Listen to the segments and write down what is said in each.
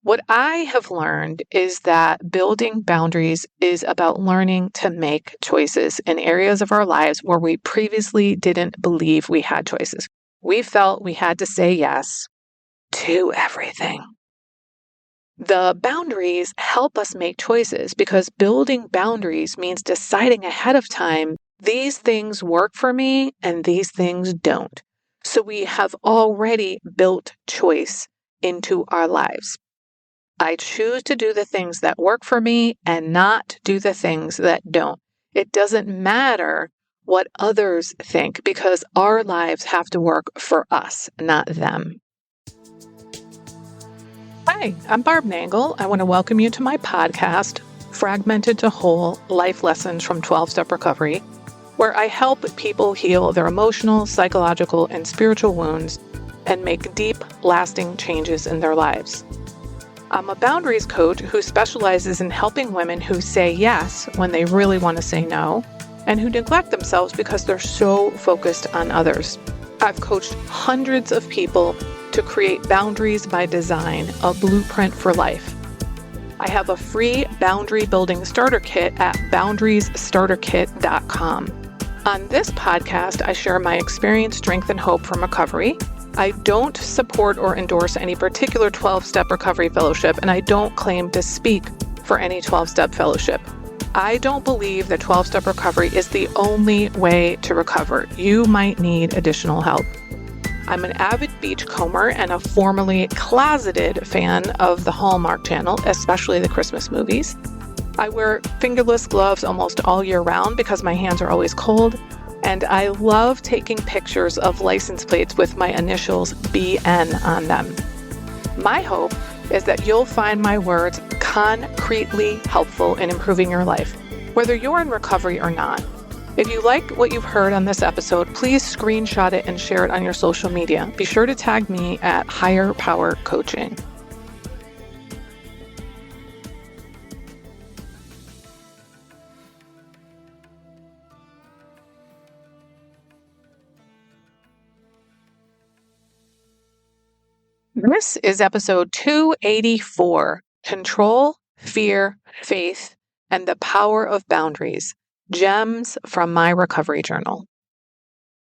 What I have learned is that building boundaries is about learning to make choices in areas of our lives where we previously didn't believe we had choices. We felt we had to say yes to everything. The boundaries help us make choices because building boundaries means deciding ahead of time, these things work for me and these things don't. So we have already built choice into our lives. I choose to do the things that work for me and not do the things that don't. It doesn't matter what others think because our lives have to work for us, not them. Hi, I'm Barb Nangle. I want to welcome you to my podcast, Fragmented to Whole Life Lessons from 12-Step Recovery, where I help people heal their emotional, psychological, and spiritual wounds and make deep, lasting changes in their lives. I'm a boundaries coach who specializes in helping women who say yes when they really want to say no, and who neglect themselves because they're so focused on others. I've coached hundreds of people to create Boundaries by Design, a blueprint for life. I have a free boundary building starter kit at boundariesstarterkit.com. On this podcast, I share my experience, strength, and hope from recovery. I don't support or endorse any particular 12-step recovery fellowship, and I don't claim to speak for any 12-step fellowship. I don't believe that 12-step recovery is the only way to recover. You might need additional help. I'm an avid beachcomber and a formerly closeted fan of the Hallmark Channel, especially the Christmas movies. I wear fingerless gloves almost all year round because my hands are always cold, and I love taking pictures of license plates with my initials BN on them. My hope is that you'll find my words concretely helpful in improving your life, whether you're in recovery or not. If you like what you've heard on this episode, please screenshot it and share it on your social media. Be sure to tag me at Higher Power Coaching. This is episode 284, Control, Fear, Faith, and the Power of Boundaries, Gems from my recovery journal.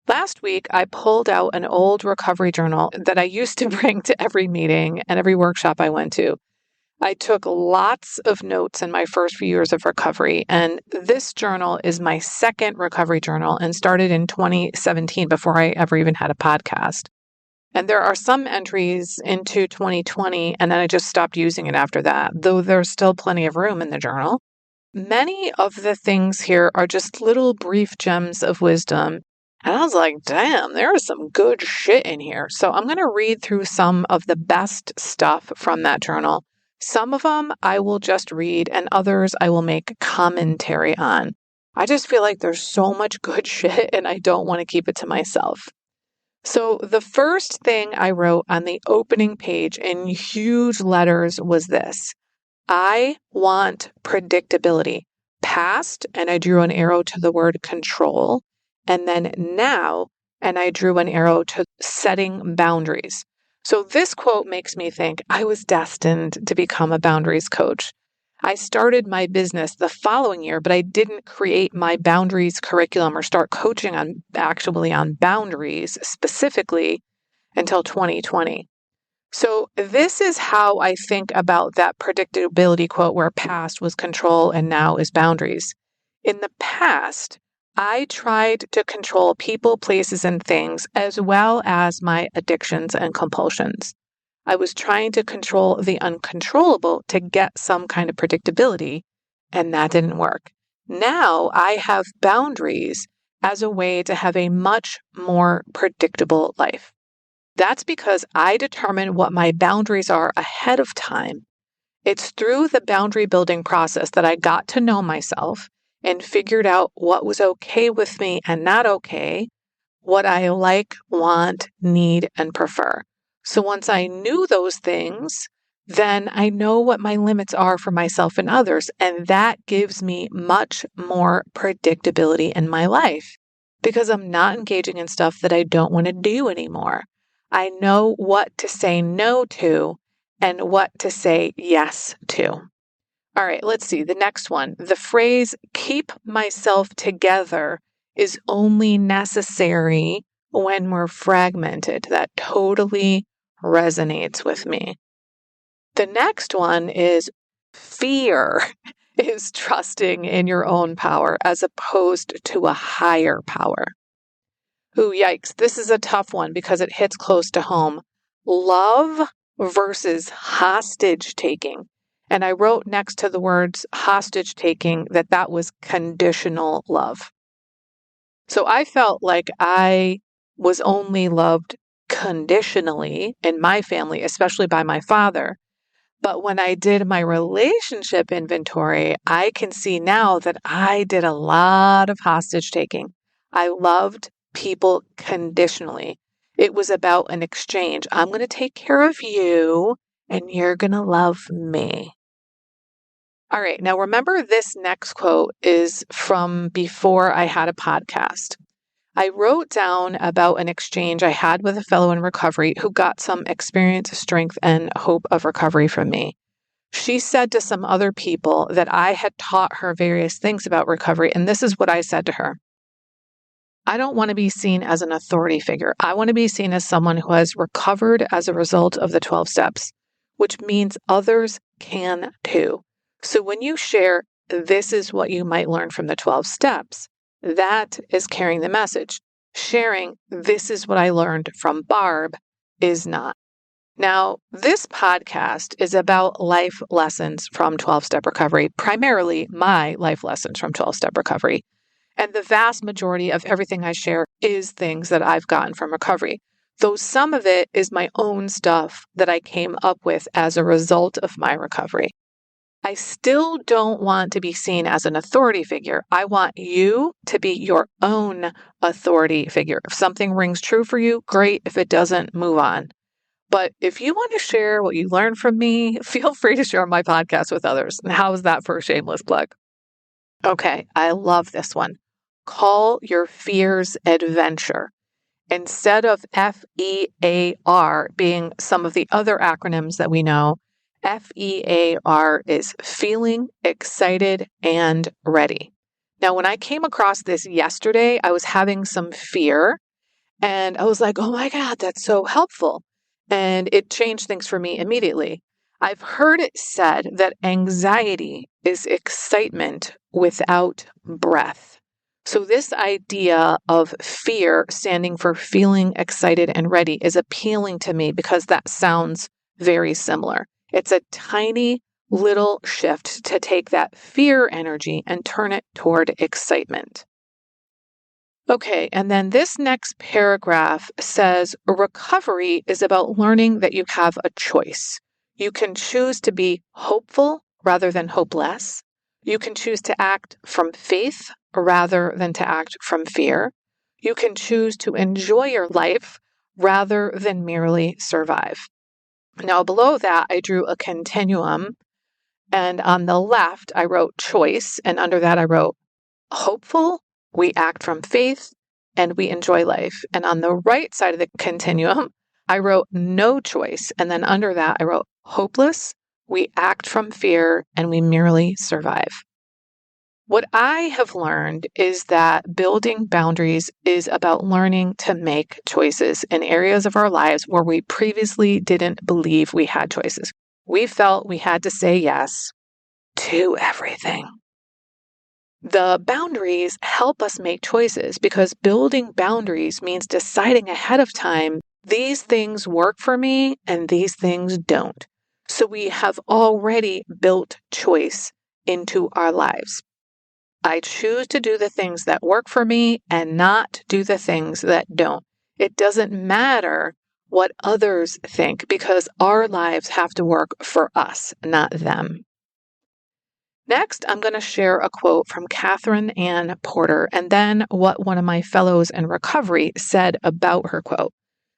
Last week, I pulled out an old recovery journal that I used to bring to every meeting and every workshop I went to. I took lots of notes in my first few years of recovery, and this journal is my second recovery journal and started in 2017 before I ever even had a podcast. And there are some entries into 2020, and then I just stopped using it after that, though there's still plenty of room in the journal. Many of the things here are just little brief gems of wisdom. And I was like, damn, there is some good shit in here. So I'm going to read through some of the best stuff from that journal. Some of them I will just read, and others I will make commentary on. I just feel like there's so much good shit, and I don't want to keep it to myself. So the first thing I wrote on the opening page in huge letters was this: I want predictability. Past, and I drew an arrow to the word control, and then now, and I drew an arrow to setting boundaries. So this quote makes me think I was destined to become a boundaries coach. I started my business the following year, but I didn't create my boundaries curriculum or start coaching on boundaries specifically until 2020. So this is how I think about that predictability quote where past was control and now is boundaries. In the past, I tried to control people, places, and things as well as my addictions and compulsions. I was trying to control the uncontrollable to get some kind of predictability, and that didn't work. Now I have boundaries as a way to have a much more predictable life. That's because I determine what my boundaries are ahead of time. It's through the boundary building process that I got to know myself and figured out what was okay with me and not okay, what I like, want, need, and prefer. So once I knew those things, then I know what my limits are for myself and others, and that gives me much more predictability in my life because I'm not engaging in stuff that I don't want to do anymore. I know what to say no to, and what to say yes to. All right, let's see. The next one. The phrase, keep myself together, is only necessary when we're fragmented. That totally resonates with me. The next one is fear is trusting in your own power as opposed to a higher power. Ooh, yikes. This is a tough one because it hits close to home. Love versus hostage taking. And I wrote next to the words hostage taking that was conditional love. So I felt like I was only loved conditionally in my family, especially by my father. But when I did my relationship inventory, I can see now that I did a lot of hostage taking. I loved people conditionally. It was about an exchange. I'm going to take care of you and you're going to love me. All right. Now remember, this next quote is from before I had a podcast. I wrote down about an exchange I had with a fellow in recovery who got some experience, strength, and hope of recovery from me. She said to some other people that I had taught her various things about recovery, and this is what I said to her. I don't want to be seen as an authority figure. I want to be seen as someone who has recovered as a result of the 12 steps, which means others can too. So when you share, this is what you might learn from the 12 steps, that is carrying the message. Sharing, this is what I learned from Barb, is not. Now, this podcast is about life lessons from 12-step recovery, primarily my life lessons from 12-step recovery. And the vast majority of everything I share is things that I've gotten from recovery, though some of it is my own stuff that I came up with as a result of my recovery. I still don't want to be seen as an authority figure. I want you to be your own authority figure. If something rings true for you, great. If it doesn't, move on. But if you want to share what you learned from me, feel free to share my podcast with others. And how is that for a shameless plug? Okay, I love this one. Call your fears adventure. Instead of FEAR being some of the other acronyms that we know, FEAR is feeling excited and ready. Now, when I came across this yesterday, I was having some fear and I was like, oh my God, that's so helpful. And it changed things for me immediately. I've heard it said that anxiety is excitement without breath. So this idea of fear standing for feeling excited and ready is appealing to me because that sounds very similar. It's a tiny little shift to take that fear energy and turn it toward excitement. Okay, and then this next paragraph says recovery is about learning that you have a choice. You can choose to be hopeful rather than hopeless. You can choose to act from faith rather than to act from fear. You can choose to enjoy your life rather than merely survive. Now, below that, I drew a continuum, and on the left, I wrote choice, and under that, I wrote hopeful, we act from faith, and we enjoy life. And on the right side of the continuum, I wrote no choice. And then under that, I wrote hopeless, we act from fear, and we merely survive. What I have learned is that building boundaries is about learning to make choices in areas of our lives where we previously didn't believe we had choices. We felt we had to say yes to everything. The boundaries help us make choices because building boundaries means deciding ahead of time, these things work for me and these things don't. So we have already built choice into our lives. I choose to do the things that work for me and not do the things that don't. It doesn't matter what others think because our lives have to work for us, not them. Next, I'm going to share a quote from Catherine Ann Porter and then what one of my fellows in recovery said about her quote.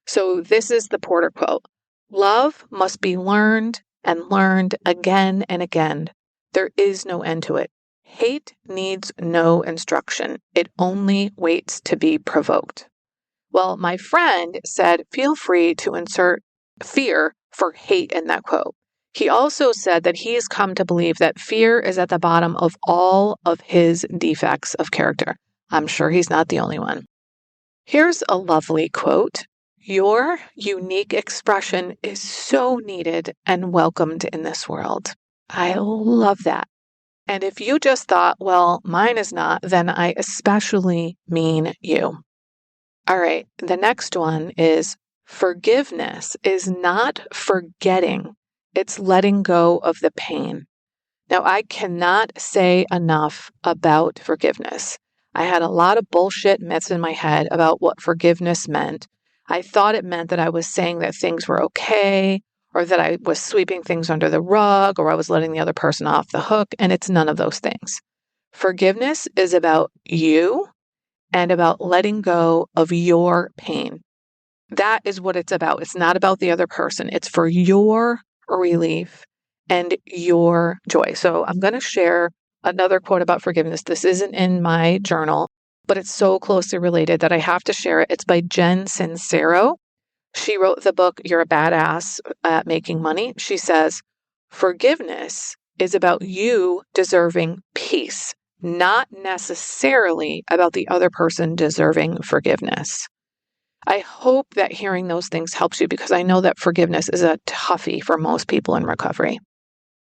So this is the Porter quote. Love must be learned and learned again and again. There is no end to it. Hate needs no instruction. It only waits to be provoked. Well, my friend said, feel free to insert fear for hate in that quote. He also said that he has come to believe that fear is at the bottom of all of his defects of character. I'm sure he's not the only one. Here's a lovely quote. Your unique expression is so needed and welcomed in this world. I love that. And if you just thought, well, mine is not, then I especially mean you. All right, the next one is forgiveness is not forgetting, it's letting go of the pain. Now, I cannot say enough about forgiveness. I had a lot of bullshit myths in my head about what forgiveness meant. I thought it meant that I was saying that things were okay, or that I was sweeping things under the rug, or I was letting the other person off the hook, and it's none of those things. Forgiveness is about you and about letting go of your pain. That is what it's about. It's not about the other person. It's for your relief and your joy. So I'm going to share another quote about forgiveness. This isn't in my journal, but it's so closely related that I have to share it. It's by Jen Sincero. She wrote the book, You're a Badass at Making Money. She says, forgiveness is about you deserving peace, not necessarily about the other person deserving forgiveness. I hope that hearing those things helps you because I know that forgiveness is a toughie for most people in recovery.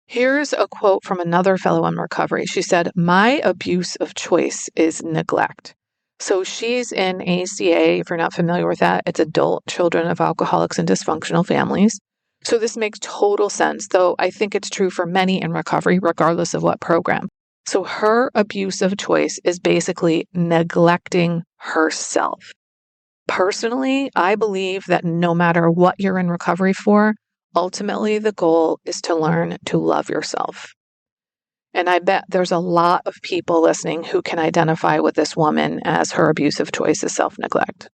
Here's a quote from another fellow in recovery. She said, my abuse of choice is neglect. So she's in ACA. If you're not familiar with that, it's adult children of alcoholics and dysfunctional families. So this makes total sense, though I think it's true for many in recovery, regardless of what program. So her abuse of choice is basically neglecting herself. Personally, I believe that no matter what you're in recovery for, ultimately the goal is to learn to love yourself. And I bet there's a lot of people listening who can identify with this woman as her abusive choice is self-neglect.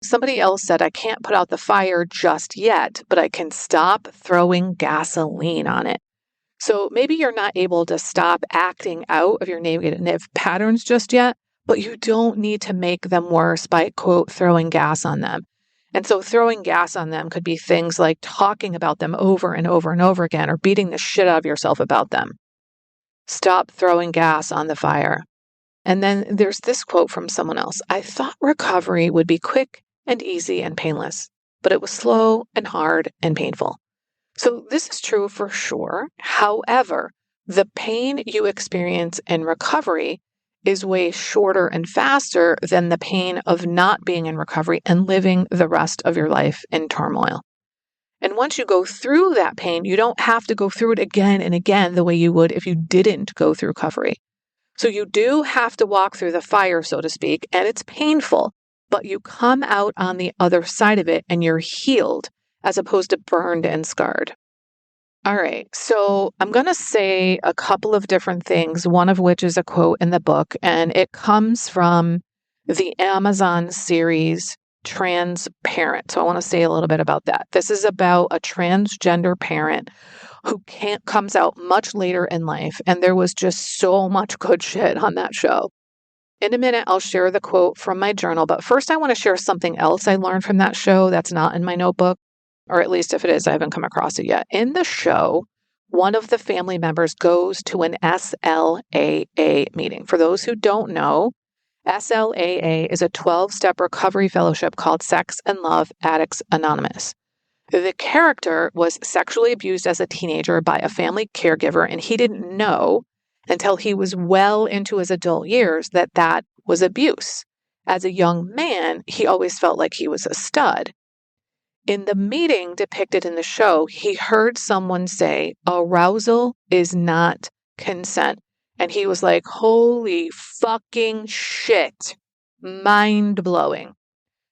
Somebody else said, I can't put out the fire just yet, but I can stop throwing gasoline on it. So maybe you're not able to stop acting out of your negative patterns just yet, but you don't need to make them worse by, quote, throwing gas on them. And so throwing gas on them could be things like talking about them over and over and over again or beating the shit out of yourself about them. Stop throwing gas on the fire. And then there's this quote from someone else. I thought recovery would be quick and easy and painless, but it was slow and hard and painful. So this is true for sure. However, the pain you experience in recovery is way shorter and faster than the pain of not being in recovery and living the rest of your life in turmoil. And once you go through that pain, you don't have to go through it again and again the way you would if you didn't go through recovery. So you do have to walk through the fire, so to speak, and it's painful, but you come out on the other side of it and you're healed as opposed to burned and scarred. All right, so I'm going to say a couple of different things, one of which is a quote in the book, and it comes from the Amazon series Transparent. So I want to say a little bit about that. This is about a transgender parent who comes out much later in life, and there was just so much good shit on that show. In a minute, I'll share the quote from my journal, but first I want to share something else I learned from that show that's not in my notebook, or at least if it is, I haven't come across it yet. In the show, one of the family members goes to an SLAA meeting. For those who don't know, SLAA is a 12-step recovery fellowship called Sex and Love Addicts Anonymous. The character was sexually abused as a teenager by a family caregiver, and he didn't know until he was well into his adult years that that was abuse. As a young man, he always felt like he was a stud. In the meeting depicted in the show, he heard someone say, arousal is not consent. And he was like, holy fucking shit, mind blowing.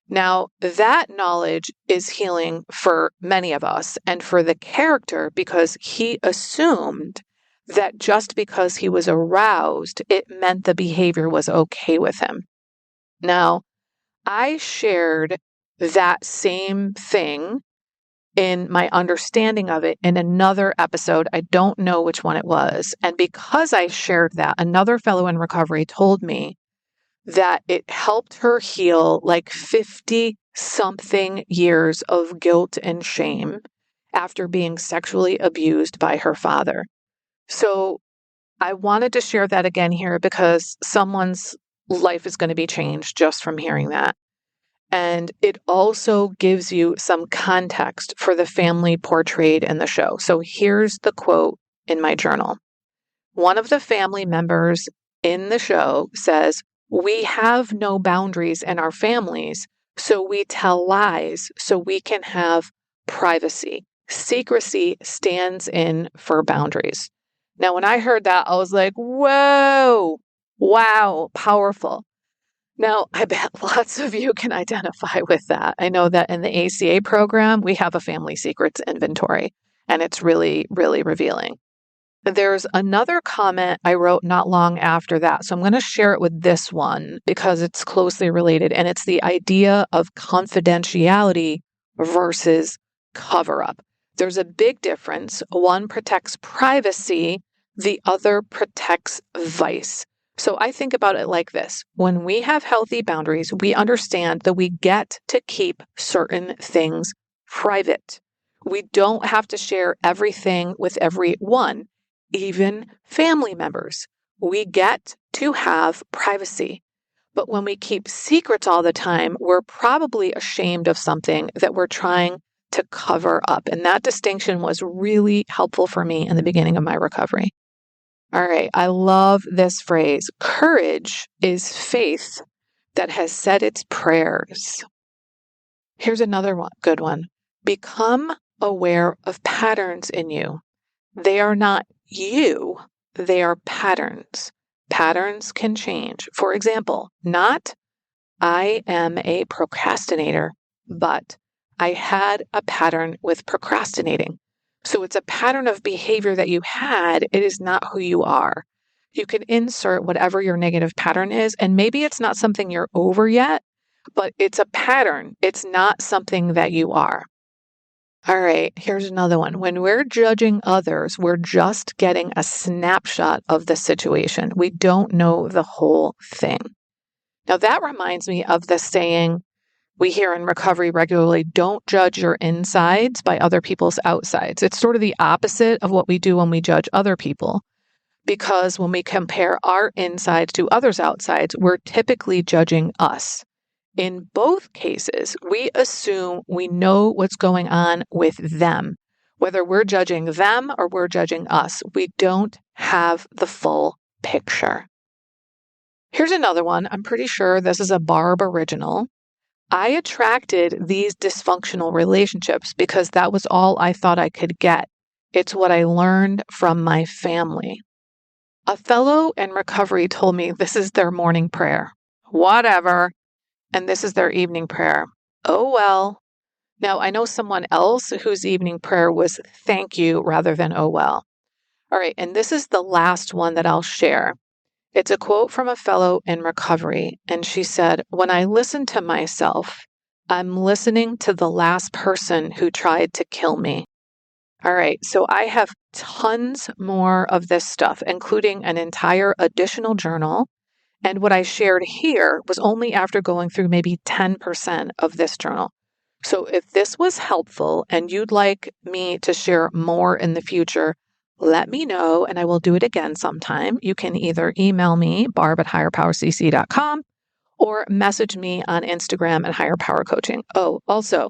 Now, that knowledge is healing for many of us and for the character because he assumed that just because he was aroused, it meant the behavior was okay with him. Now, I shared that same thing in my understanding of it in another episode. I don't know which one it was. And because I shared that, another fellow in recovery told me that it helped her heal like 50 something years of guilt and shame. after being sexually abused by her father. So I wanted to share that again here because someone's life is going to be changed just from hearing that. And it also gives you some context for the family portrayed in the show. So here's the quote in my journal. One of the family members in the show says, "We have no boundaries in our families, so we tell lies so we can have privacy. Secrecy stands in for boundaries." Now, when I heard that, I was like, whoa, wow, powerful. Now, I bet lots of you can identify with that. I know that in the ACA program, we have a family secrets inventory, and it's really, really revealing. There's another comment I wrote not long after that. So I'm going to share it with this one because it's closely related. And it's the idea of confidentiality versus cover up. There's a big difference. One protects privacy, the other protects vice. So I think about it like this. When we have healthy boundaries, we understand that we get to keep certain things private. We don't have to share everything with everyone, even family members. We get to have privacy. But when we keep secrets all the time, we're probably ashamed of something that we're trying to cover up. And that distinction was really helpful for me in the beginning of my recovery. All right, I love this phrase. Courage is faith that has said its prayers. Here's another one, good one. Become aware of patterns in you. They are not you, they are patterns. Patterns can change. For example, not I am a procrastinator, but I had a pattern with procrastinating. So it's a pattern of behavior that you had. It is not who you are. You can insert whatever your negative pattern is, and maybe it's not something you're over yet, but it's a pattern. It's not something that you are. All right, here's another one. When we're judging others, we're just getting a snapshot of the situation. We don't know the whole thing. Now, that reminds me of the saying we hear in recovery regularly, don't judge your insides by other people's outsides. It's sort of the opposite of what we do when we judge other people, because when we compare our insides to others' outsides, we're typically judging us. In both cases, we assume we know what's going on with them. Whether we're judging them or we're judging us, we don't have the full picture. Here's another one. I'm pretty sure this is a Barb original. I attracted these dysfunctional relationships because that was all I thought I could get. It's what I learned from my family. A fellow in recovery told me this is their morning prayer. Whatever. And this is their evening prayer. Oh, well. Now, I know someone else whose evening prayer was thank you rather than oh, well. All right, and this is the last one that I'll share. It's a quote from a fellow in recovery, and she said, "When I listen to myself, I'm listening to the last person who tried to kill me." All right, so I have tons more of this stuff, including an entire additional journal. And what I shared here was only after going through maybe 10% of this journal. So if this was helpful and you'd like me to share more in the future, let me know and I will do it again sometime. You can either email me, barb@higherpowercc.com, or message me on Instagram at Higher Power Coaching. Oh, also,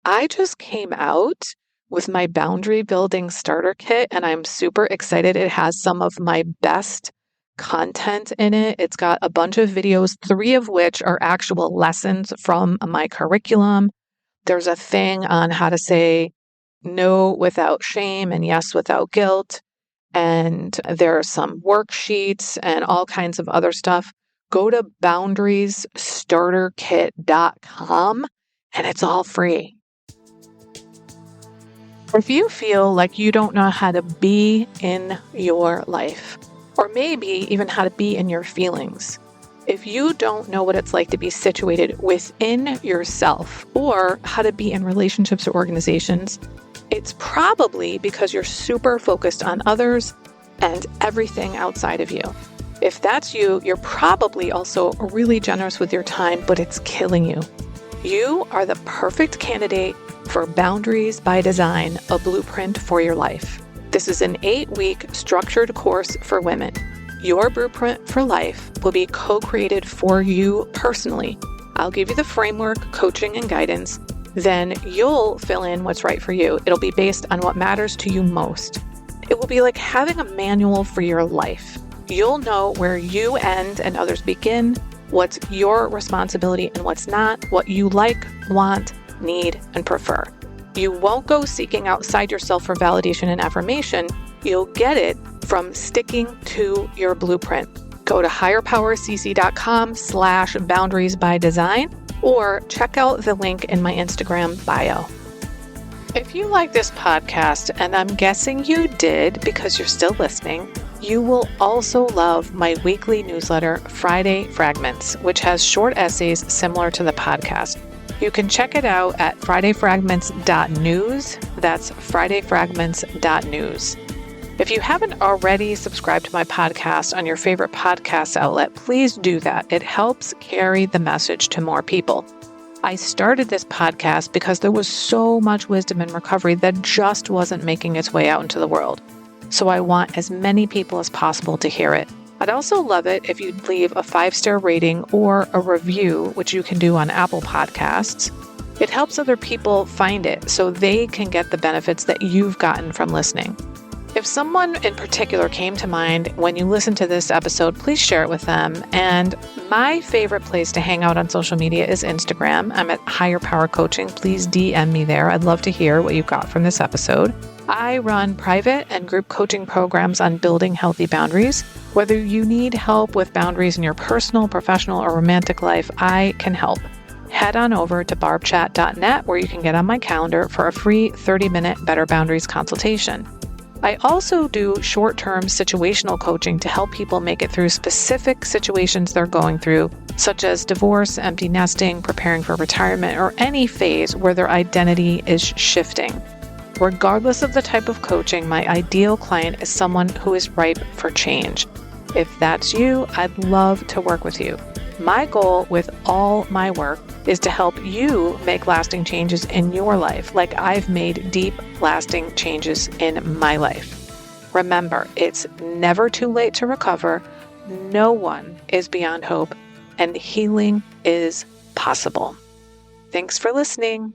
I just came out with my boundary building starter kit and I'm super excited. It has some of my best content in it. It's got a bunch of videos, 3 of which are actual lessons from my curriculum. There's a thing on how to say no without shame and yes without guilt. And there are some worksheets and all kinds of other stuff. Go to boundariesstarterkit.com and it's all free. If you feel like you don't know how to be in your life, or maybe even how to be in your feelings, if you don't know what it's like to be situated within yourself or how to be in relationships or organizations, it's probably because you're super focused on others and everything outside of you. If that's you, you're probably also really generous with your time, but it's killing you. You are the perfect candidate for Boundaries by Design, a blueprint for your life. This is an 8-week structured course for women. Your blueprint for life will be co-created for you personally. I'll give you the framework, coaching, and guidance. Then you'll fill in what's right for you. It'll be based on what matters to you most. It will be like having a manual for your life. You'll know where you end and others begin, what's your responsibility and what's not, what you like, want, need, and prefer. You won't go seeking outside yourself for validation and affirmation. You'll get it from sticking to your blueprint. Go to higherpowercc.com/boundariesbydesign or check out the link in my Instagram bio. If you like this podcast, and I'm guessing you did because you're still listening, you will also love my weekly newsletter, Friday Fragments, which has short essays similar to the podcast. You can check it out at fridayfragments.news. That's fridayfragments.news. If you haven't already subscribed to my podcast on your favorite podcast outlet, please do that. It helps carry the message to more people. I started this podcast because there was so much wisdom in recovery that just wasn't making its way out into the world. So I want as many people as possible to hear it. I'd also love it if you'd leave a 5-star rating or a review, which you can do on Apple Podcasts. It helps other people find it so they can get the benefits that you've gotten from listening. If someone in particular came to mind when you listen to this episode, please share it with them. And my favorite place to hang out on social media is Instagram. I'm at Higher Power Coaching. Please DM me there. I'd love to hear what you got from this episode. I run private and group coaching programs on building healthy boundaries. Whether you need help with boundaries in your personal, professional, or romantic life, I can help. Head on over to barbchat.net where you can get on my calendar for a free 30-minute Better Boundaries consultation. I also do short-term situational coaching to help people make it through specific situations they're going through, such as divorce, empty nesting, preparing for retirement, or any phase where their identity is shifting. Regardless of the type of coaching, my ideal client is someone who is ripe for change. If that's you, I'd love to work with you. My goal with all my work is to help you make lasting changes in your life, like I've made deep, lasting changes in my life. Remember, it's never too late to recover. No one is beyond hope, and healing is possible. Thanks for listening.